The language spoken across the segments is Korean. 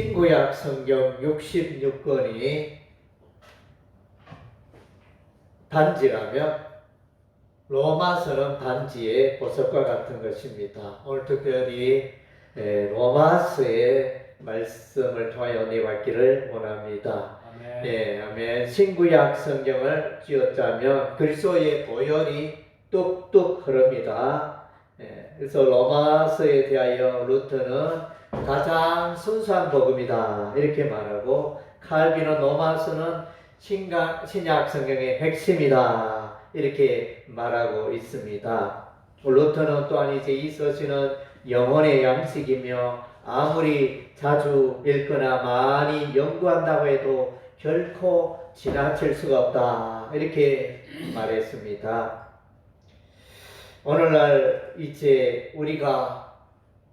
신구약 성경 66권이 단지라면 로마서는 단지의 보석과 같은 것입니다. 오늘 특별히 로마서의 말씀을 통하여 은혜 받기를 원합니다. 아멘. 네, 아멘. 신구약 성경을 쥐어짜면 그리스도의 보혈이 뚝뚝 흐릅니다. 그래서 로마서에 대하여 루터는 가장 순수한 복음이다 이렇게 말하고, 칼빈은 로마서는 신약 성경의 핵심이다 이렇게 말하고 있습니다. 루터는 또한 이제 이 서신은 영혼의 양식이며 아무리 자주 읽거나 많이 연구한다고 해도 결코 지나칠 수가 없다 이렇게 말했습니다. 오늘날 이제 우리가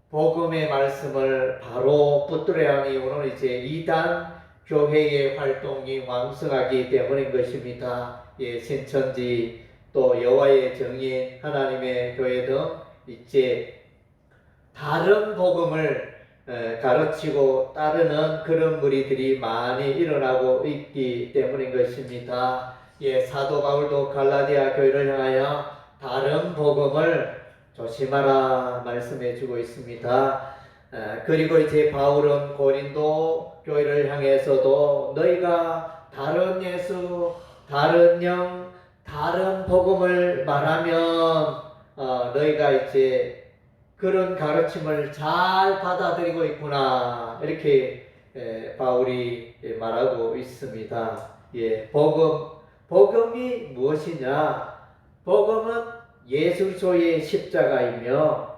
복음의 말씀을 바로 붙들어야 하니, 오늘 이제 이단 교회의 활동이 왕성하기 때문인 것입니다. 신천지 또 여호와의 증인, 하나님의 교회 등 이제 다른 복음을 가르치고 따르는 그런 무리들이 많이 일어나고 있기 때문인 것입니다. 사도 바울도 갈라디아 교회를 향하여 다른 복음을 조심하라 말씀해 주고 있습니다. 그리고 이제 바울은 고린도 교회를 향해서도 너희가 다른 예수, 다른 영, 다른 복음을 말하면 너희가 이제 그런 가르침을 잘 받아들이고 있구나 이렇게 바울이 말하고 있습니다. 복음이 무엇이냐? 복음은 예수 그리스도의 십자가이며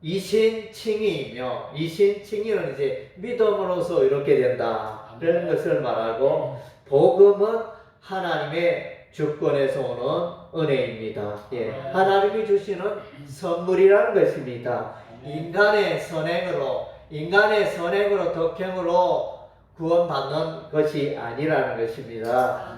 이신칭의이며, 이신칭의는 이제 믿음으로써 이렇게 된다 이런 것을 말하고, 복음은 하나님의 주권에서 오는 은혜입니다. 하나님이 주시는 선물이라는 것입니다. 인간의 선행으로 덕행으로 구원받는 것이 아니라는 것입니다.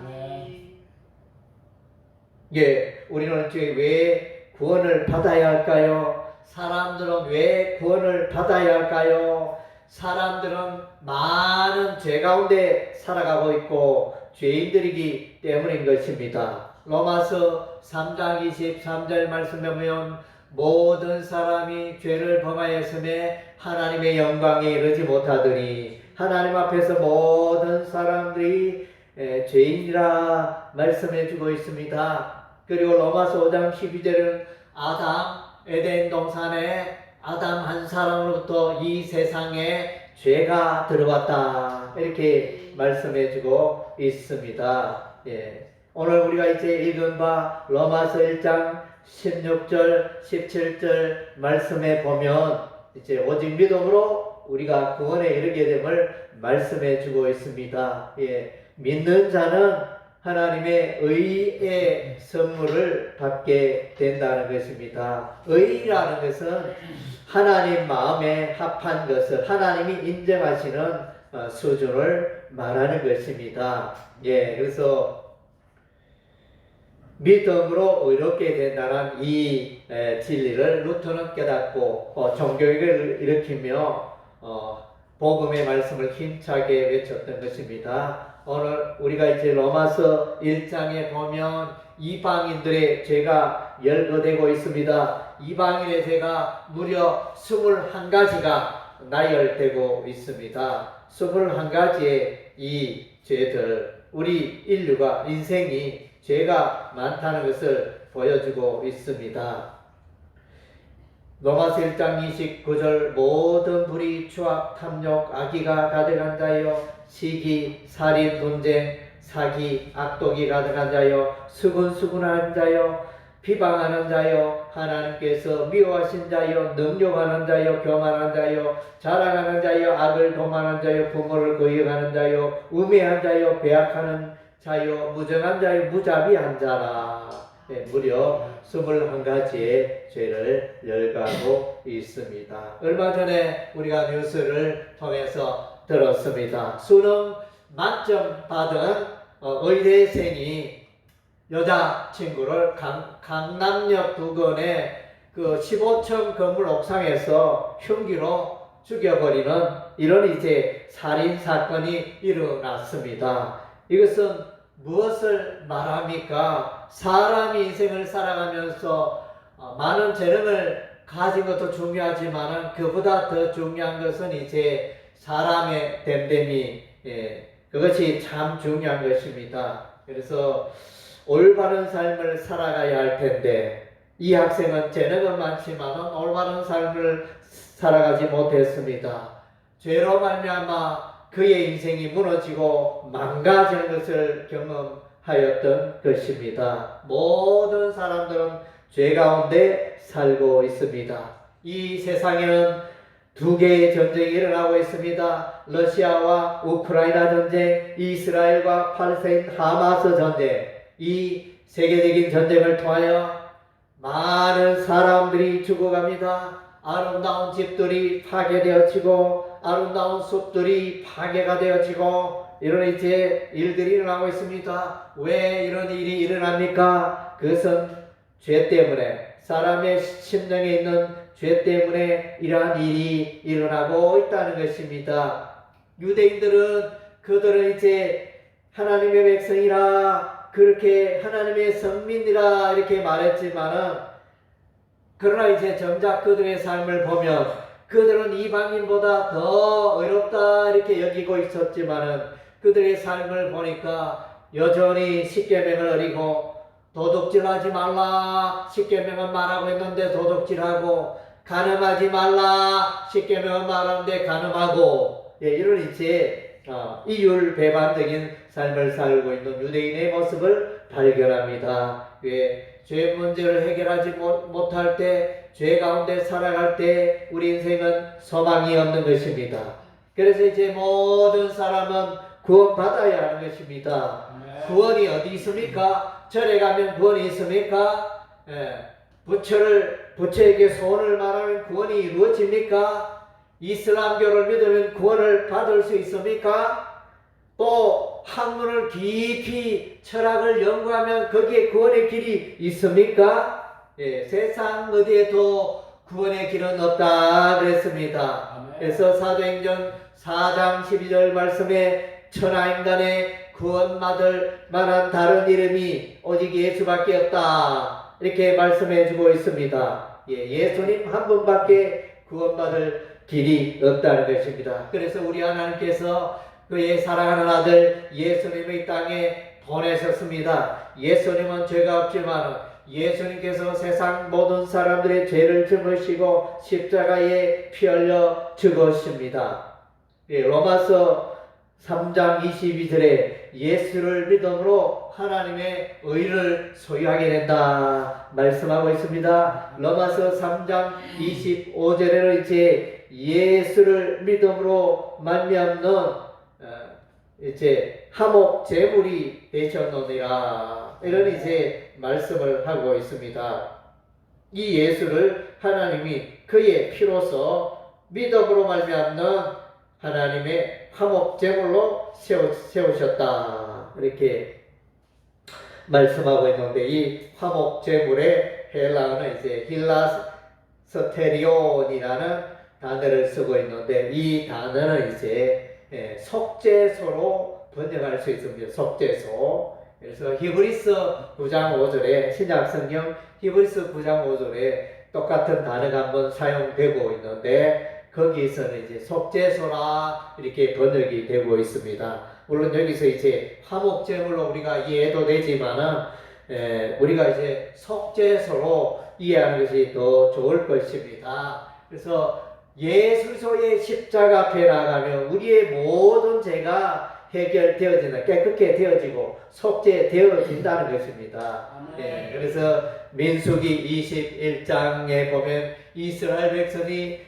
우리는 이제 왜 구원을 받아야 할까요? 사람들은 왜 구원을 받아야 할까요? 사람들은 많은 죄 가운데 살아가고 있고 죄인들이기 때문인 것입니다. 로마서 3장 23절 말씀에 보면 모든 사람이 죄를 범하였음에 하나님의 영광에 이르지 못하더니, 하나님 앞에서 모든 사람들이 죄인이라 말씀해 주고 있습니다. 그리고 로마서 5장 12절은 에덴 동산에 아담 한 사람으로부터 이 세상에 죄가 들어왔다 이렇게 말씀해 주고 있습니다. 오늘 우리가 이제 읽은 바 로마서 1장 16절 17절 말씀에 보면 이제 오직 믿음으로 우리가 구원에 이르게 됨을 말씀해 주고 있습니다. 믿는 자는 하나님의 의의 선물을 받게 된다는 것입니다. 의라는 것은 하나님 마음에 합한 것을 하나님이 인정하시는 수준을 말하는 것입니다. 그래서 믿음으로 의롭게 된다는 이 진리를 루터는 깨닫고 종교개혁을 일으키며 복음의 말씀을 힘차게 외쳤던 것입니다. 오늘 우리가 이제 로마서 1장에 보면 이방인들의 죄가 열거되고 있습니다. 이방인의 죄가 무려 21가지가 나열되고 있습니다. 21가지의 이 죄들, 우리 인생이 죄가 많다는 것을 보여주고 있습니다. 로마서 1장 29절 모든 불의, 추악, 탐욕, 악의가 가득한 자여, 시기, 살인, 분쟁, 사기, 악독이 가득한 자여, 수근수근한 자여, 비방하는 자여, 하나님께서 미워하신 자여, 능욕하는 자여, 교만한 자여, 자랑하는 자여, 악을 도만한 자여, 부모를 거역하는 자여, 우매한 자여, 배약하는 자여, 무정한 자여, 무자비한 자라. 무려 21가지의 죄를 열거하고 있습니다. 얼마 전에 우리가 뉴스를 통해서 들었습니다. 수능 만점 받은 의대생이 여자친구를 강남역 부근의 그 15층 건물 옥상에서 흉기로 죽여버리는 이런 이제 살인 사건이 일어났습니다. 이것은 무엇을 말합니까? 사람이 인생을 살아가면서 많은 재능을 가진 것도 중요하지만 그보다 더 중요한 것은 이제 사람의 됨됨이, 그것이 참 중요한 것입니다. 그래서 올바른 삶을 살아가야 할 텐데 이 학생은 재능은 많지만 올바른 삶을 살아가지 못했습니다. 죄로 말미암아 그의 인생이 무너지고 망가지는 것을 경험하였던 것입니다. 모든 사람들은 죄 가운데 살고 있습니다. 이 세상에는 두 개의 전쟁이 일어나고 있습니다. 러시아와 우크라이나 전쟁, 이스라엘과 팔레스타인 하마스 전쟁. 이 세계적인 전쟁을 통하여 많은 사람들이 죽어갑니다. 아름다운 집들이 파괴되어지고 아름다운 숲들이 파괴가 되어지고 이런 이제 일들이 일어나고 있습니다. 왜 이런 일이 일어납니까? 그것은 죄 때문에, 사람의 심령에 있는 죄 때문에 이러한 일이 일어나고 있다는 것입니다. 유대인들은 그들은 이제 하나님의 백성이라, 그렇게 하나님의 선민이라 이렇게 말했지만은, 그러나 이제 정작 그들의 삶을 보면 그들은 이방인보다 더 의롭다 이렇게 여기고 있었지만은 그들의 삶을 보니까 여전히 십계명을 어기고 도둑질하지 말라 십계명은 말하고 있는데 도둑질하고, 간음하지 말라 십계명은 말하는데 간음하고, 이런 이제 이율배반적인 삶을 살고 있는 유대인의 모습을 발견합니다. 죄 문제를 해결하지 못할 때, 죄 가운데 살아갈 때 우리 인생은 소망이 없는 것입니다. 그래서 이제 모든 사람은 구원받아야 하는 것입니다. 구원이 어디 있습니까? 절에 가면 구원이 있습니까? 부처에게 소원을 말하면 구원이 이루어집니까? 이슬람교를 믿으면 구원을 받을 수 있습니까? 또 학문을 깊이 철학을 연구하면 거기에 구원의 길이 있습니까? 세상 어디에도 구원의 길은 없다 그랬습니다. 그래서 사도행전 4장 12절 말씀에 천하인간의 구원받을 만한 다른 이름이 오직 예수밖에 없다 이렇게 말씀해 주고 있습니다. 예수님 한 분밖에 구원받을 길이 없다는 것입니다. 그래서 우리 하나님께서 그의 사랑하는 아들 예수님을 이 땅에 보내셨습니다. 예수님은 죄가 없지만 예수님께서 세상 모든 사람들의 죄를 짊으시고 십자가에 피 흘려 죽으십니다. 로마서 3장 22절에 예수를 믿음으로 하나님의 의를 소유하게 된다 말씀하고 있습니다. 로마서 3장 25절에는 이제 예수를 믿음으로 말미암는 이제 화목 제물이 되셨느니라 이런 이제 말씀을 하고 있습니다. 이 예수를 하나님이 그의 피로서 믿음으로 말미암는 하나님의 화목 제물로 세우셨다 이렇게 말씀하고 있는데, 이 화목 제물의 헬라어는 이제 힐라스테리온이라는 단어를 쓰고 있는데, 이 단어는 이제 속죄소로 번역할 수 있습니다. 속죄소. 그래서 히브리서 9장 5절에 신약성경 히브리서 9장 5절에 똑같은 단어가 한번 사용되고 있는데 거기에서는 이제 속죄소라 이렇게 번역이 되고 있습니다. 물론 여기서 이제 화목제물로 우리가 이해해도 되지만은 우리가 이제 속죄소로 이해하는 것이 더 좋을 것입니다. 그래서 예수의 십자가 앞에 나가면 우리의 모든 죄가 해결되어지는, 깨끗게 되어지고 속죄되어진다는 것입니다. 그래서 민수기 21장에 보면 이스라엘 백성이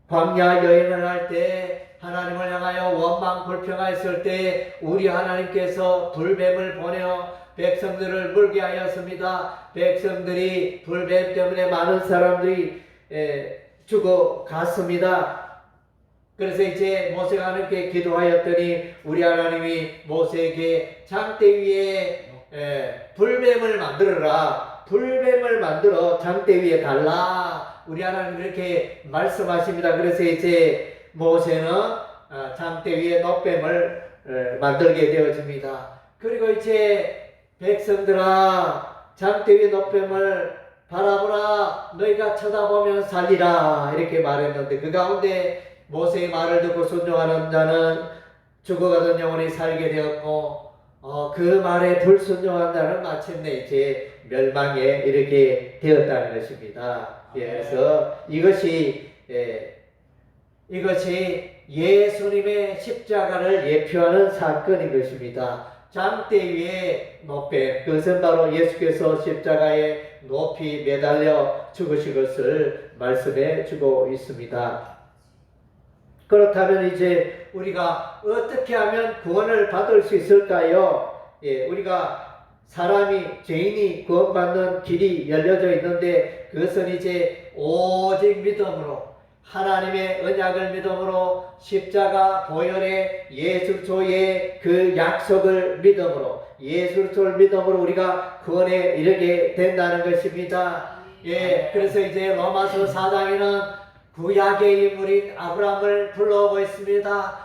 광야 여행을 할 때 하나님을 향하여 원망 불평하였을 때 우리 하나님께서 불뱀을 보내어 백성들을 물게 하였습니다. 백성들이 불뱀 때문에 많은 사람들이 죽어갔습니다. 그래서 이제 모세가 하나님께 기도하였더니 우리 하나님이 모세에게 장대 위에 불뱀을 만들어라, 불뱀을 만들어 장대 위에 달라, 우리 하나님 그렇게 말씀하십니다. 그래서 이제 모세는 장대 위에 놋뱀을 만들게 되어집니다. 그리고 이제 백성들아 장대 위에 놋뱀을 바라보라 너희가 쳐다보면 살리라 이렇게 말했는데 그 가운데 모세의 말을 듣고 순종하는 자는 죽어가던 영혼이 살게 되었고 그 말에 불순종한 자는 마침내 이제 멸망에 이르게 되었다는 것입니다. 그래서 이것이 예수님의 십자가를 예표하는 사건인 것입니다. 장대 위에 놋뱀, 그것은 바로 예수께서 십자가에 높이 매달려 죽으신 것을 말씀해 주고 있습니다. 그렇다면 이제 우리가 어떻게 하면 구원을 받을 수 있을까요? 우리가 사람이, 죄인이 구원받는 길이 열려져 있는데 그것은 이제 오직 믿음으로 하나님의 언약을 믿음으로 십자가 보혈의 예수 그리스도의 그 약속을 믿음으로 예수 그리스도를 믿음으로 우리가 구원에 이르게 된다는 것입니다. 그래서 이제 로마서 4장에는 구약의 인물인 아브라함을 불러오고 있습니다.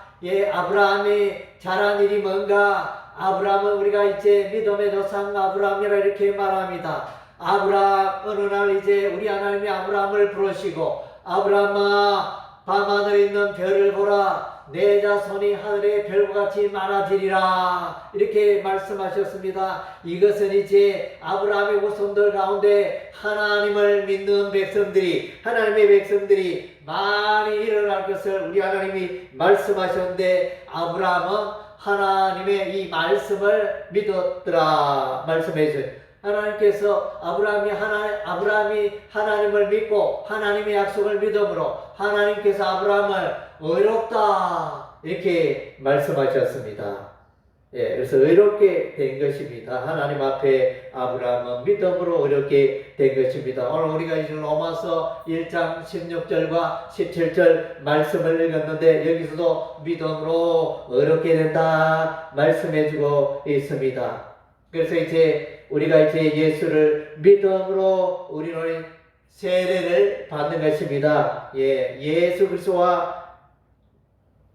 아브라함이 잘한 일이 뭔가? 아브라함은 우리가 이제 믿음의 조상 아브라함이라 이렇게 말합니다. 아브라함 어느 날 이제 우리 하나님이 아브라함을 부르시고 아브라함아 밤하늘에 있는 별을 보라 내 자손이 하늘의 별과 같이 많아지리라 이렇게 말씀하셨습니다. 이것은 이제 아브라함의 후손들 가운데 하나님을 믿는 백성들이 하나님의 백성들이 많이 일어날 것을 우리 하나님이 말씀하셨는데 아브라함은 하나님의 이 말씀을 믿었더라 말씀해 주세요. 하나님께서 아브라함이 하나님을 믿고 하나님의 약속을 믿음으로 하나님께서 아브라함을 의롭다 이렇게 말씀하셨습니다. 그래서 의롭게 된 것입니다. 하나님 앞에 아브라함은 믿음으로 의롭게 된 것입니다. 오늘 우리가 이제 로마서 1장 16절과 17절 말씀을 읽었는데 여기서도 믿음으로 의롭게 된다 말씀해주고 있습니다. 그래서 이제 우리가 이제 예수를 믿음으로 우리는 세례를 받는 것입니다. 예수 그리스도와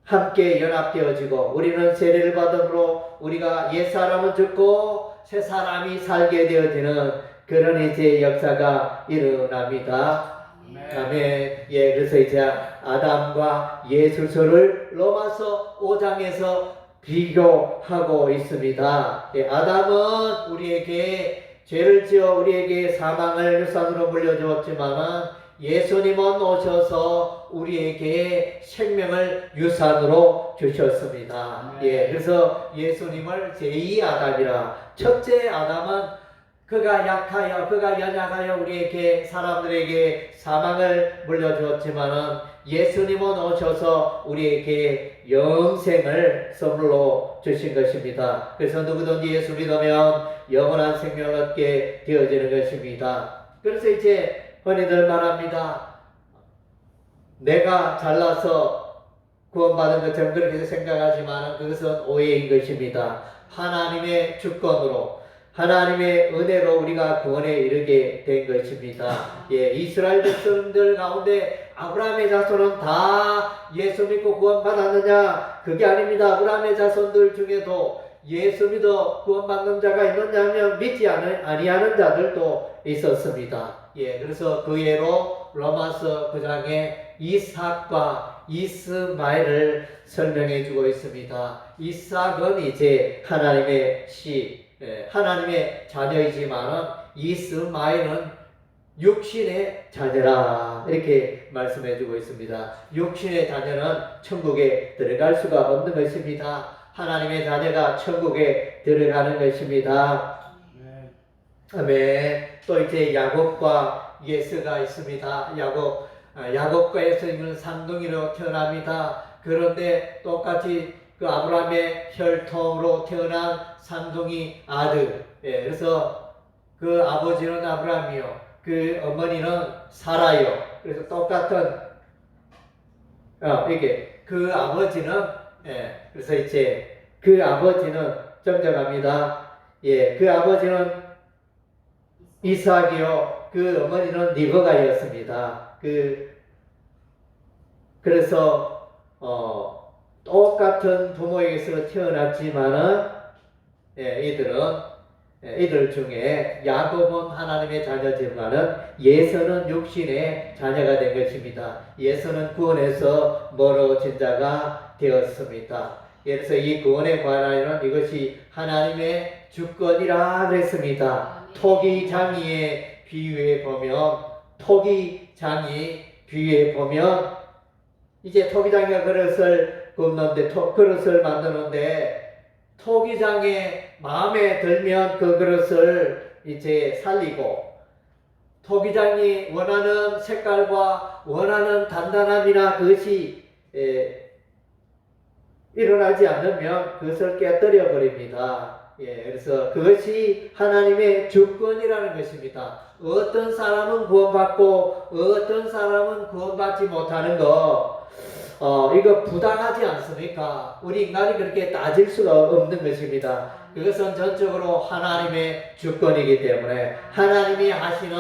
함께 연합되어지고 우리는 세례를 받음으로 우리가 옛사람은 죽고 새사람이 살게 되어지는 그런 이제 역사가 일어납니다. 아멘. 그래서 이제 아담과 예수를 로마서 5장에서 비교하고 있습니다. 아담은 우리에게 죄를 지어 우리에게 사망을 유산으로 물려주었지만 예수님은 오셔서 우리에게 생명을 유산으로 주셨습니다. 그래서 예수님을 제2아담이라 첫째 아담은 그가 약하여 그가 연약하여 우리에게 사람들에게 사망을 물려주었지만은 예수님은 오셔서 우리에게 영생을 선물로 주신 것입니다. 그래서 누구든지 예수 믿으면 영원한 생명을 얻게 되어지는 것입니다. 그래서 이제 흔히들 말합니다. 내가 잘나서 구원받은 것처럼 그렇게 생각하지만 그것은 오해인 것입니다. 하나님의 주권으로 하나님의 은혜로 우리가 구원에 이르게 된 것입니다. 이스라엘 백성들 가운데 아브라함의 자손은 다 예수 믿고 구원받았느냐? 그게 아닙니다. 아브라함의 자손들 중에도 예수 믿어 구원받는 자가 있느냐면 믿지 아니하는 자들도 있었습니다. 그래서 그 예로 로마서 9장에 이삭과 이스마엘을 설명해 주고 있습니다. 이삭은 이제 하나님의 하나님의 자녀이지만 이스마엘은 육신의 자녀라 이렇게 말씀해 주고 있습니다. 육신의 자녀는 천국에 들어갈 수가 없는 것입니다. 하나님의 자녀가 천국에 들어가는 것입니다. 아멘. 또 이제 야곱과 예서가 있습니다. 야곱과 예서는 쌍둥이로 태어납니다. 그런데 똑같이 그 아브라함의 혈통으로 태어난 쌍둥이 아들. 그래서 그 아버지는 아브라함이요, 그 어머니는 사라요. 그래서 똑같은 이게 그 아버지는 그래서 이제 그 아버지는 정정합니다. 그 아버지는 이삭이요, 그 어머니는 리브가였습니다. 그래서 똑같은 부모에게서 태어났지만은 이들 중에 야곱은 하나님의 자녀지만은 예서는 육신의 자녀가 된 것입니다. 예서는 구원에서 멀어진 자가 되었습니다. 그래서 이 구원에 관하여는 이것이 하나님의 주권이라 그랬습니다. 토기장이의 비유에 보면 이제 토기장이가 그릇을 굽는데 그릇을 만드는데 토기장의 마음에 들면 그 그릇을 이제 살리고 토기장이 원하는 색깔과 원하는 단단함이나 그것이 일어나지 않으면 그것을 깨뜨려 버립니다. 그래서 그것이 하나님의 주권이라는 것입니다. 어떤 사람은 구원받고 어떤 사람은 구원받지 못하는 거 이거 부당하지 않습니까? 우리 인간이 그렇게 따질 수가 없는 것입니다. 그것은 전적으로 하나님의 주권이기 때문에 하나님이 하시는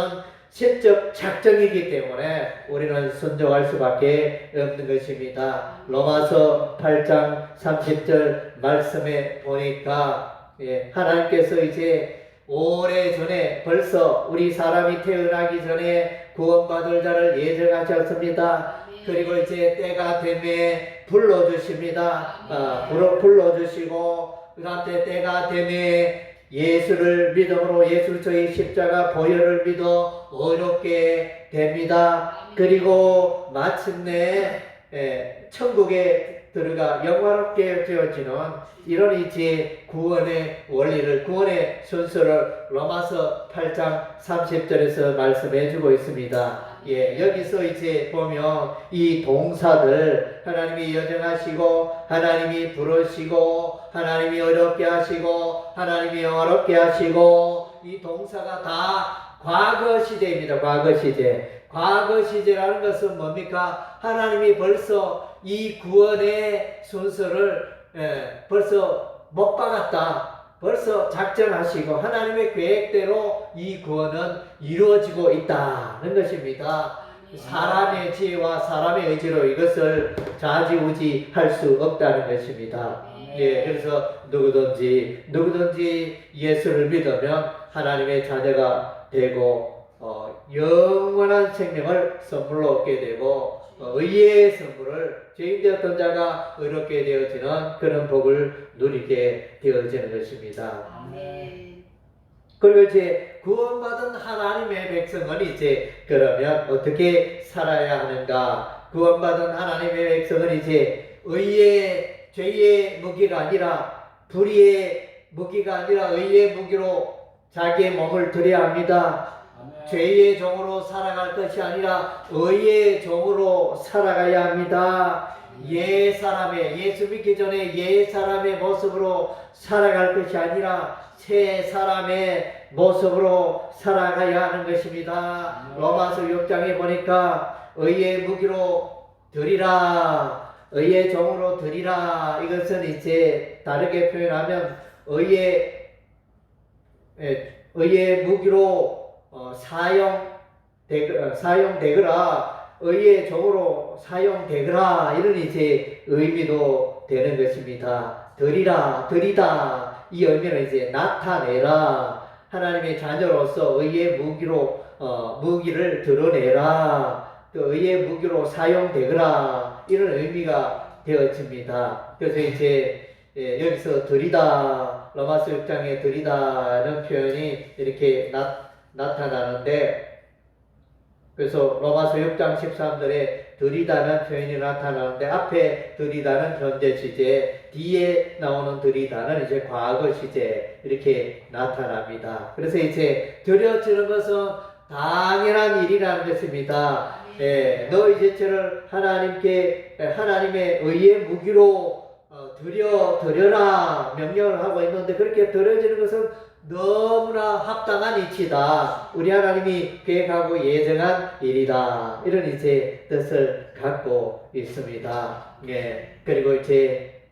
실적 작정이기 때문에 우리는 순종할 수밖에 없는 것입니다. 로마서 8장 30절 말씀에 보니까 하나님께서 이제 오래전에 벌써 우리 사람이 태어나기 전에 구원받을 자를 예정하셨습니다. 그리고 이제 때가 되매 불러주십니다. 불러주시고 그 다음 때가 되매 예수를 믿음으로 예수 저희 십자가 보혈을 믿어 의롭게 됩니다. 그리고 마침내 천국에 들어가 영화롭게 되어지는 이런 이제 구원의 원리를, 구원의 순서를 로마서 8장 30절에서 말씀해 주고 있습니다. 여기서 이제 보면 이 동사들 하나님이 여정하시고 하나님이 부르시고 하나님이 어렵게 하시고 하나님이 영화롭게 하시고 이 동사가 다 과거 시제입니다. 과거 시제. 과거 시제라는 것은 뭡니까? 하나님이 벌써 이 구원의 순서를 벌써 못 박았다. 벌써 작정하시고 하나님의 계획대로 이 구원은 이루어지고 있다는 것입니다. 사람의 지혜와 사람의 의지로 이것을 좌지우지 할 수 없다는 것입니다. 그래서 누구든지 예수를 믿으면 하나님의 자녀가 되고 영원한 생명을 선물로 얻게 되고 의의 선물을 죄인되었던 자가 의롭게 되어지는 그런 복을 누리게 되어지는 것입니다. 아멘. 그리고 이제 구원받은 하나님의 백성은 이제 그러면 어떻게 살아야 하는가? 구원받은 하나님의 백성은 이제 의의 죄의 무기가 아니라 불의의 무기가 아니라 의의 무기로 자기의 몸을 드려야 합니다. 죄의 종으로 살아갈 것이 아니라 의의 종으로 살아가야 합니다. 예수 믿기 전에 옛사람의 모습으로 살아갈 것이 아니라 새 사람의 모습으로 살아가야 하는 것입니다. 로마서 6장에 보니까 의의 무기로 드리라, 의의 종으로 드리라. 이것은 이제 다르게 표현하면 의의 무기로 사용되거라, 의의 종으로 사용되거라, 이런 이제 의미도 되는 것입니다. 드리다 이 의미는 이제 나타내라, 하나님의 자녀로서 의의 무기를 드러내라, 또 의의 무기로 사용되거라, 이런 의미가 되어집니다. 그래서 이제 여기서 드리다, 로마서 6장에 드리다는 표현이 이렇게 나타나는데, 그래서 로마서 6장 13절에 드리다는 표현이 나타나는데, 앞에 드리다는 현재 시제, 뒤에 나오는 드리다는 이제 과거 시제, 이렇게 나타납니다. 그래서 이제 드려지는 것은 당연한 일이라는 것입니다. 너 이제 저를 하나님의 의의 무기로 드려라 명령을 하고 있는데, 그렇게 드려지는 것은 너무나 합당한 이치다. 우리 하나님이 계획하고 예정한 일이다. 이런 이제 뜻을 갖고 있습니다. 그리고 이제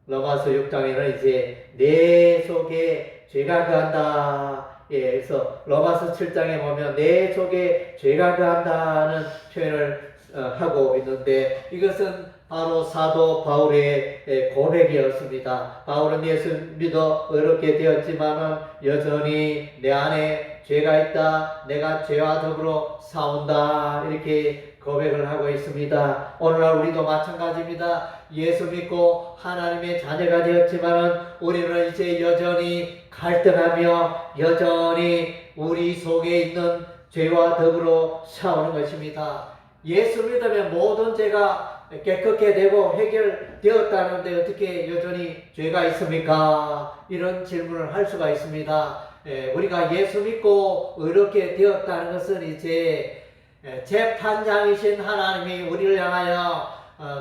로마서 6장에는 이제 내 속에 죄가 거한다. 그래서 로마서 7장에 보면 내 속에 죄가 거한다는 표현을 하고 있는데, 이것은 바로 사도 바울의 고백이었습니다. 바울은 예수 믿어 의롭게 되었지만은 여전히 내 안에 죄가 있다. 내가 죄와 더불어 싸운다. 이렇게 고백을 하고 있습니다. 오늘날 우리도 마찬가지입니다. 예수 믿고 하나님의 자녀가 되었지만은 우리는 이제 여전히 갈등하며 여전히 우리 속에 있는 죄와 더불어 싸우는 것입니다. 예수 믿으면 모든 죄가 깨끗게 되고 해결되었다는데 어떻게 여전히 죄가 있습니까? 이런 질문을 할 수가 있습니다. 우리가 예수 믿고 의롭게 되었다는 것은 이제 재판장이신 하나님이 우리를 향하여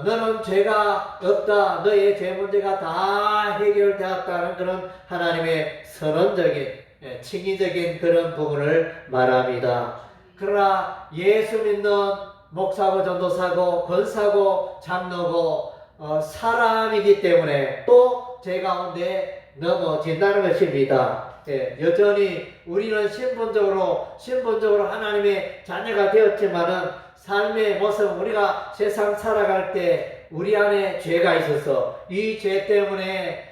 너는 죄가 없다. 너의 죄 문제가 다 해결되었다는 그런 하나님의 선언적인 칭의적인 그런 부분을 말합니다. 그러나 예수 믿는 목사고 전도사고 권사고 장로고 사람이기 때문에 또 죄 가운데 넘어진다는 것입니다. 여전히 우리는 신분적으로 하나님의 자녀가 되었지만은 삶의 모습, 우리가 세상 살아갈 때 우리 안에 죄가 있어서 이 죄 때문에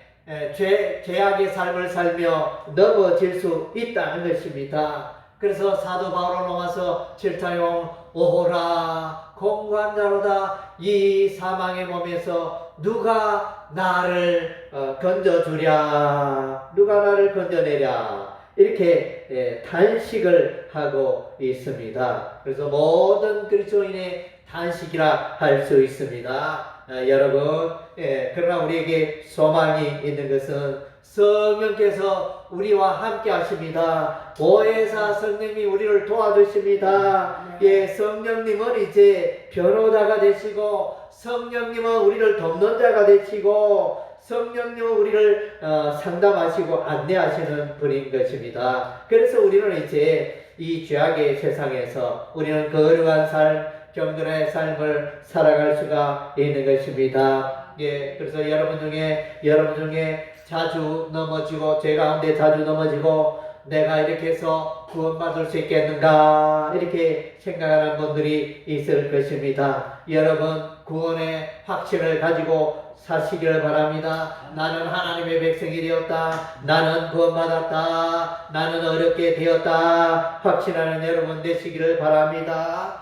죄악의 삶을 살며 넘어질 수 있다는 것입니다. 그래서 사도 바울은 로마서 7장에 보면 오호라 공관자로다 이 사망의 몸에서 누가 나를 건져주랴 누가 나를 건져내랴 이렇게 단식을 하고 있습니다. 그래서 모든 그리스도인의 단식이라 할 수 있습니다. 여러분 그러나 우리에게 소망이 있는 것은 성령께서 우리와 함께 하십니다. 보혜사 성령님이 우리를 도와주십니다. 성령님은 이제 변호자가 되시고 성령님은 우리를 돕는 자가 되시고 성령님은 우리를 상담하시고 안내하시는 분인 것입니다. 그래서 우리는 이제 이 죄악의 세상에서 우리는 거룩한 삶, 경건의 삶을 살아갈 수가 있는 것입니다. 그래서 여러분 중에 자주 넘어지고 죄 가운데 자주 넘어지고 내가 이렇게 해서 구원받을 수 있겠는가 이렇게 생각하는 분들이 있을 것입니다. 여러분 구원의 확신을 가지고 사시기를 바랍니다. 나는 하나님의 백성이 되었다. 나는 구원받았다. 나는 어렵게 되었다. 확신하는 여러분 되시기를 바랍니다.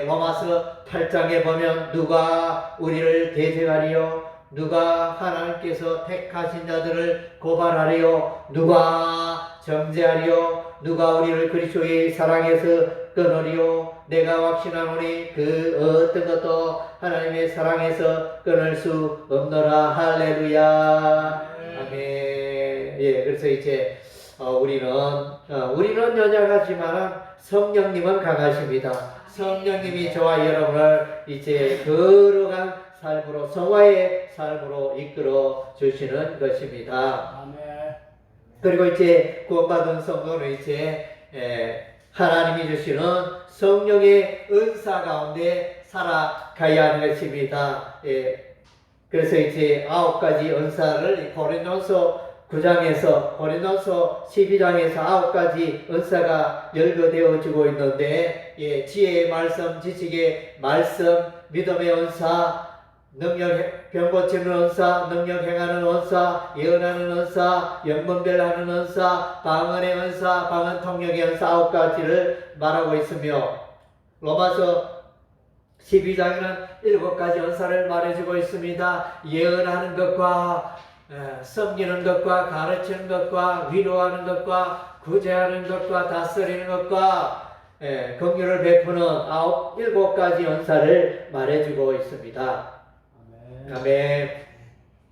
로마서 8장에 보면 누가 우리를 대적하리요? 누가 하나님께서 택하신 자들을 고발하리요? 누가 정죄하리요? 누가 우리를 그리스도의 사랑에서 끊으리요? 내가 확신하노니 그 어떤 것도 하나님의 사랑에서 끊을 수 없노라. 할렐루야. 아멘. 그래서 이제 우리는 연약하지만 성령님은 강하십니다. 성령님이 저와 여러분을 이제 거룩한 삶으로 성화의 삶으로 이끌어 주시는 것입니다. 그리고 이제 구원받은 성도는 이제 하나님이 주시는 성령의 은사 가운데 살아가야 하는 것입니다. 그래서 이제 9가지 은사를 고린도서 9장에서 고린도서 12장에서 9가지 은사가 열거되어지고 있는데 지혜의 말씀, 지식의 말씀, 믿음의 은사, 능력 병 고치는 은사, 능력 행하는 은사, 예언하는 은사, 영분별하는 은사, 방언의 은사, 방언 통역의 은사 9가지를 말하고 있으며 로마서 12장에는 7가지 은사를 말해주고 있습니다. 예언하는 것과 섬기는 것과 가르치는 것과 위로하는 것과 구제하는 것과 다스리는 것과 긍휼을 베푸는 7가지 은사를 말해주고 있습니다. 아멘.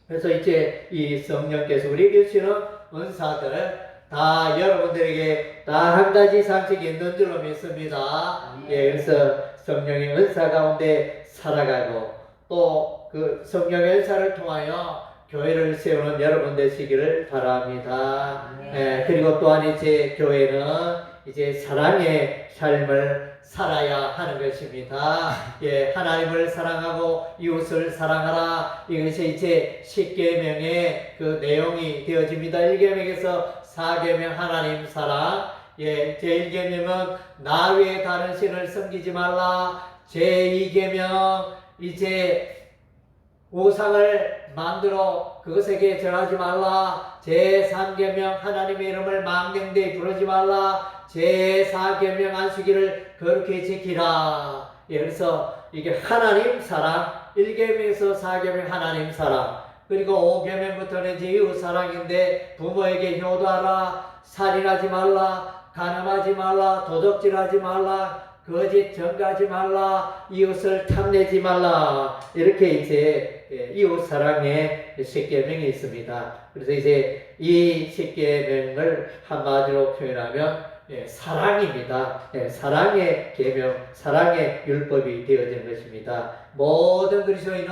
그래서 이제 이 성령께서 우리에게 주시는 은사들을 다 여러분들에게 다 한 가지 상식이 있는 줄로 믿습니다. 그래서 성령의 은사 가운데 살아가고 또 그 성령의 은사를 통하여 교회를 세우는 여러분 되시기를 바랍니다. 그리고 또한 이제 교회는 이제 사랑의 삶을 살아야 하는 것입니다. 하나님을 사랑하고 이웃을 사랑하라. 이것이 이제 10계명의 그 내용이 되어집니다. 1계명에서 4계명 하나님 사랑. 제1계명은 나 외에 다른 신을 섬기지 말라. 제2계명 이제 우상을 만들어 그것에게 절하지 말라. 제3계명 하나님의 이름을 망령되이 부르지 말라. 제4계명 안식일을 거룩히 지키라. 예, 그래서 이게 하나님 사랑, 1계명에서 4계명 하나님 사랑, 그리고 5계명부터는 이웃 사랑인데 부모에게 효도하라, 살인하지 말라, 간음하지 말라, 도적질하지 말라, 거짓 증거하지 말라, 이웃을 탐내지 말라. 이렇게 이제 이웃 사랑의 10계명이 있습니다. 그래서 이제 이 10계명을 한마디로 표현하면 사랑입니다. 사랑의 계명, 사랑의 율법이 되어진 것입니다. 모든 그리스도인은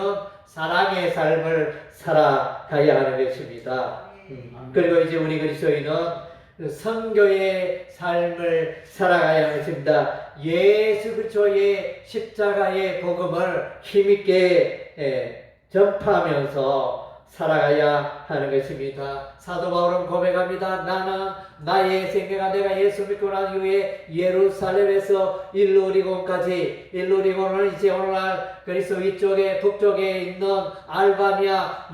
사랑의 삶을 살아가야 하는 것입니다. 그리고 이제 우리 그리스도인은 선교의 삶을 살아가야 하는 것입니다. 예수 그리스도의 십자가의 복음을 힘있게 전파하면서 살아가야 하는 것입니다. 사도 바울은 고백합니다. 나는 나의 생애가 내가 예수 믿고 난 이후에 예루살렘에서 일루리곤까지, 일루리곤은 이제 오늘날 그리스 위쪽에 북쪽에 있는 알바니아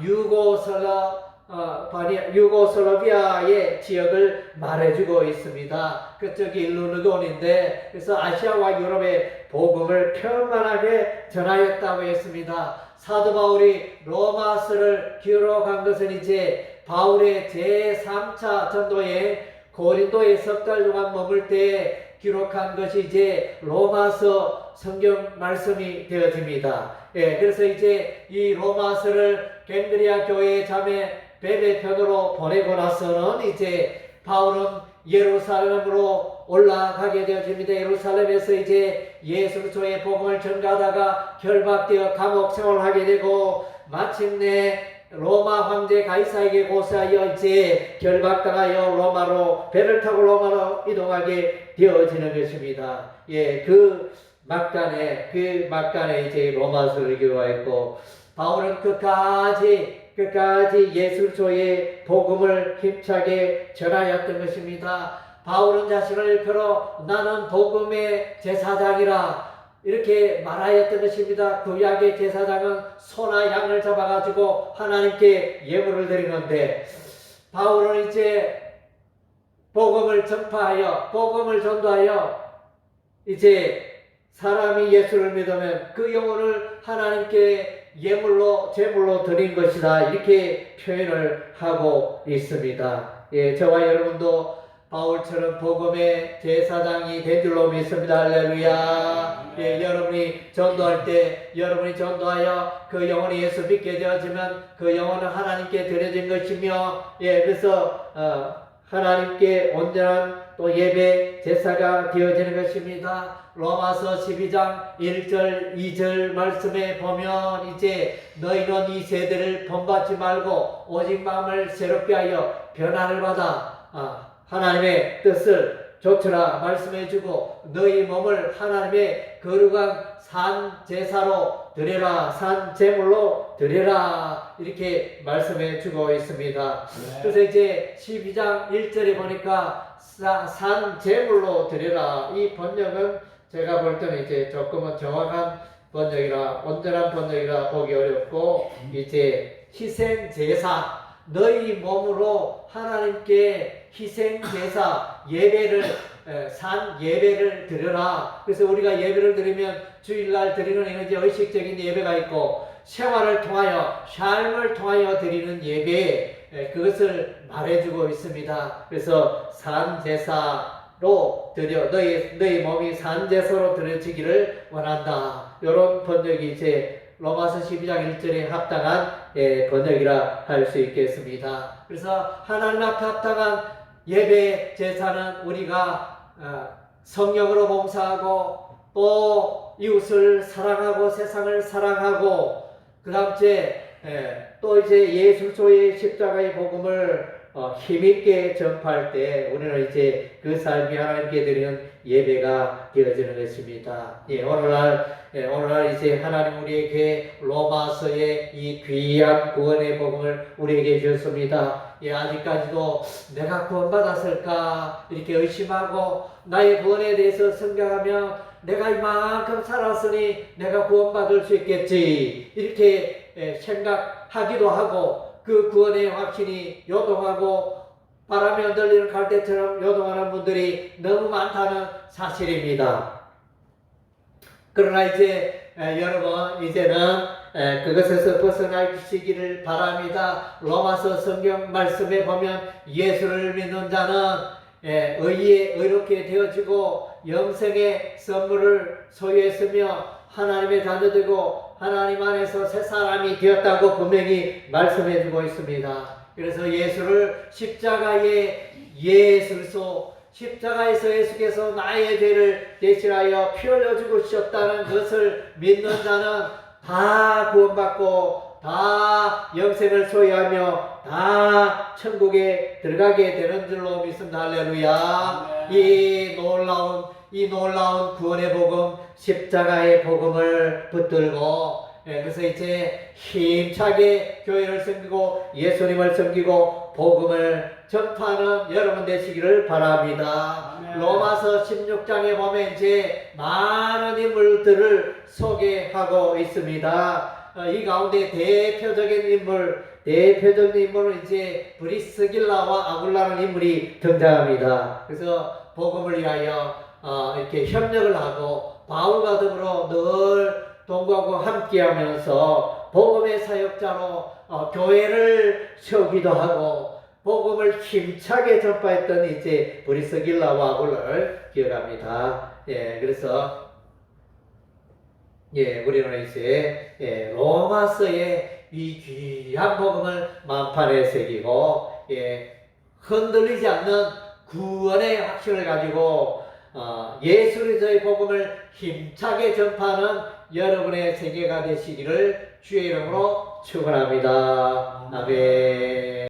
유고슬라비아의 지역을 말해주고 있습니다. 그쪽이 일루리곤인데, 그래서 아시아와 유럽의 복음을 편만하게 전하였다고 했습니다. 사도 바울이 로마서를 기록한 것은 이제 바울의 제3차 전도에 고린도에 석 달 동안 머물 때 기록한 것이 이제 로마서 성경 말씀이 되어집니다. 그래서 이제 이 로마서를 갱그리아 교회 자매 베베편으로 보내고 나서는 이제 바울은 예루살렘으로 올라가게 되어집니다. 예루살렘에서 이제 예수 그리스도의 복음을 전가하다가 결박되어 감옥 생활을 하게 되고, 마침내 로마 황제 가이사에게 고사하여 이제 결박당하여 로마로 배를 타고 로마로 이동하게 되어지는 것입니다. 그 막간에 이제 로마서를 기록하였고, 바울은 끝까지 예수 그리스도의 복음을 힘차게 전하였던 것입니다. 바울은 자신을 일컬어 나는 복음의 제사장이라 이렇게 말하였던 것입니다. 구약의 제사장은 소나 양을 잡아가지고 하나님께 예물을 드리는데, 바울은 이제 복음을 전파하여 복음을 전도하여 이제 사람이 예수를 믿으면 그 영혼을 하나님께 예물로 제물로 드린 것이다, 이렇게 표현을 하고 있습니다. 저와 여러분도 바울처럼 복음의 제사장이 된 줄로 믿습니다. 할렐루야. 여러분이 전도할 때 여러분이 전도하여 그 영혼이 예수 믿게 되어지면 그 영혼은 하나님께 드려진 것이며, 그래서 하나님께 온전한 또 예배 제사가 되어지는 것입니다. 로마서 12장 1절 2절 말씀에 보면 이제 너희는 이 세대를 본받지 말고 오직 마음을 새롭게 하여 변화를 받아 하나님의 뜻을 좇으라 말씀해주고, 너희 몸을 하나님의 거룩한 산 제사로 드려라, 산 제물로 드려라, 이렇게 말씀해주고 있습니다. 그래서 이제 12장 1절에 보니까 산 제물로 드려라, 이 번역은 제가 볼 때는 이제 조금은 정확한 번역이라, 온전한 번역이라 보기 어렵고, 이제 희생 제사, 너희 몸으로 하나님께 희생 제사 예배를 산 예배를 드려라. 그래서 우리가 예배를 드리면 주일날 드리는 이제 의식적인 예배가 있고, 생활을 통하여 삶을 통하여 드리는 예배, 그것을 말해주고 있습니다. 그래서 산 제사로 드려, 너희 몸이 산 제사로 드려지기를 원한다. 이런 번역이 이제 로마서 12장 1절에 합당한 번역이라 할 수 있겠습니다. 그래서 하나님 앞에 합당한 예배 제사는 우리가 성령으로 봉사하고 또 이웃을 사랑하고 세상을 사랑하고, 그 다음째 또 이제 예수 그리스도의 십자가의 복음을 힘있게 전파할 때 우리는 이제 그 삶이 하나님께 드리는 예배가 되어지는 것입니다. 오늘날 이제 하나님 우리에게 로마서의 이 귀한 구원의 복음을 우리에게 주셨습니다. 아직까지도 내가 구원받았을까 이렇게 의심하고 나의 구원에 대해서 생각하며 내가 이만큼 살았으니 내가 구원받을 수 있겠지 이렇게 생각하기도 하고 그 구원의 확신이 요동하고 바람이 흔들리는 갈대처럼 요동하는 분들이 너무 많다는 사실입니다. 그러나 이제 여러분 이제는 그것에서 벗어나시기를 바랍니다. 로마서 성경 말씀에 보면 예수를 믿는 자는 의롭게 되어지고 영생의 선물을 소유했으며 하나님의 자녀되고 하나님 안에서 새 사람이 되었다고 분명히 말씀해주고 있습니다. 그래서 예수를 십자가의 예술소, 십자가에서 예수께서 나의 죄를 대신하여 피 흘려 죽으셨다는 것을 믿는 자는 다 구원받고 다 영생을 소유하며 다 천국에 들어가게 되는 줄로 믿습니다. 할렐루야. 이 놀라운 구원의 복음, 십자가의 복음을 붙들고 그래서 이제 힘차게 교회를 섬기고 예수님을 섬기고 복음을 전파하는 여러분 되시기를 바랍니다. 아멘. 로마서 16장에 보면 이제 많은 인물들을 소개하고 있습니다. 이 가운데 대표적인 인물은 이제 브리스길라와 아굴라라는 인물이 등장합니다. 그래서 복음을 위하여 이렇게 협력을 하고 바울과 더불어 늘 동거하고 함께하면서 복음의 사역자로 교회를 세우기도 하고 복음을 힘차게 전파했던 이제 브리스길라와 아굴라를 기억합니다. 그래서 우리는 이제 로마서의 이 귀한 복음을 만판에 새기고 흔들리지 않는 구원의 확신을 가지고 예수 그리스도의 복음을 힘차게 전파하는 여러분의 세계가 되시기를 주의 이름으로 축원합니다. 아멘.